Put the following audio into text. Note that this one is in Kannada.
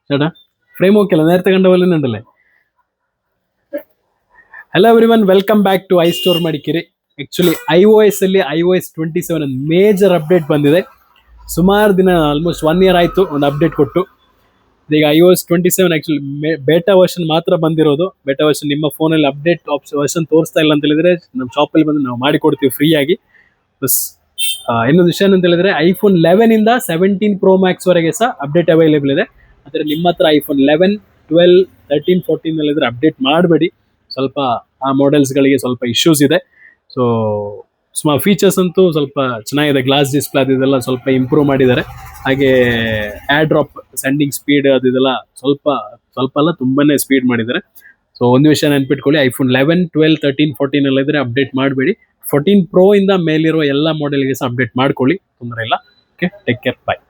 ചേട്ടാ ഫ്രെയിം ഓക്കെ നേരത്തെ കണ്ട പോലെ ഉണ്ടല്ലേ. Hello everyone, welcome back to iStore Madikeri. Actually iOS ಅಲ್ಲಿ iOS 27 ಮೇಜರ್ ಅಪ್ಡೇಟ್ ಬಂದಿದೆ. ಸುಮಾರು ದಿನ ಆಲ್ಮೋಸ್ಟ್ 1 year ಆಯ್ತು ಒಂದು ಅಪ್ಡೇಟ್ ಕೊಟ್ಟು. ಈಗ iOS 27 ಆಕ್ಚುಲಿ ಬೇಟಾ ವರ್ಷನ್ ಮಾತ್ರ ಬಂದಿರೋದು. ಬೇಟಾ ವರ್ಷನ್ ನಿಮ್ಮ ಫೋನಲ್ಲಿ ಅಪ್ಡೇಟ್ ವರ್ಷನ್ ತೋರಿಸ್ತಾ ಇಲ್ಲ ಅಂತ ಹೇಳಿದ್ರೆ ನಮ್ಮ ಶಾಪಲ್ಲಿ ಬಂದು ನಾವು ಮಾಡಿಕೊಡ್ತೀವಿ ಫ್ರೀ ಆಗಿ. ಬಸ್ ಇನ್ನೊಂದು ವಿಷಯ ಅಂತ ಹೇಳಿದ್ರೆ iPhone 11 ಇಂದ 17 Pro Max ವರೆಗೆ ಸಹ ಅಪ್ಡೇಟ್ ಅವೈಲೇಬಲ್ ಇದೆ. ಆದರೆ ನಿಮ್ಮ ಹತ್ರ iPhone 11, 12, 13, 14 ಇದ್ರೆ ಅಪ್ಡೇಟ್ ಮಾಡಬೇಡಿ. ಸ್ವಲ್ಪ ಆ ಮಾಡೆಲ್ಸ್ಗಳಿಗೆ ಸ್ವಲ್ಪ ಇಶ್ಯೂಸ್ ಇದೆ. ಸೊ ಫೀಚರ್ಸ್ ಅಂತೂ ಸ್ವಲ್ಪ ಚೆನ್ನಾಗಿದೆ. ಗ್ಲಾಸ್ ಡಿಸ್ಪ್ಲೇ ಅದೆಲ್ಲ ಸ್ವಲ್ಪ ಇಂಪ್ರೂವ್ ಮಾಡಿದ್ದಾರೆ. ಹಾಗೆ ಏರ್ ಡ್ರಾಪ್ ಸೆಂಡಿಂಗ್ ಸ್ಪೀಡ್ ಅದೆಲ್ಲ ಸ್ವಲ್ಪ ಅಲ್ಲ ತುಂಬಾನೇ ಸ್ಪೀಡ್ ಮಾಡಿದ್ದಾರೆ. ಸೊ ಒಂದು ವಿಷಯ ನೆನ್ಪಿಟ್ಕೊಳ್ಳಿ, iPhone 11, 12, 13, 14 ಎಲ್ಲ ಇದ್ರೆ ಅಪ್ಡೇಟ್ ಮಾಡಬೇಡಿ. 14 Pro ಇಂದ ಮೇಲಿರೋ ಎಲ್ಲ ಮಾಡೆಲ್ಗೆ ಸಹ ಅಪ್ಡೇಟ್ ಮಾಡ್ಕೊಳ್ಳಿ, ತೊಂದರೆ ಇಲ್ಲ. ಓಕೆ, ಟೇಕ್ ಕೇರ್, ಬಾಯ್.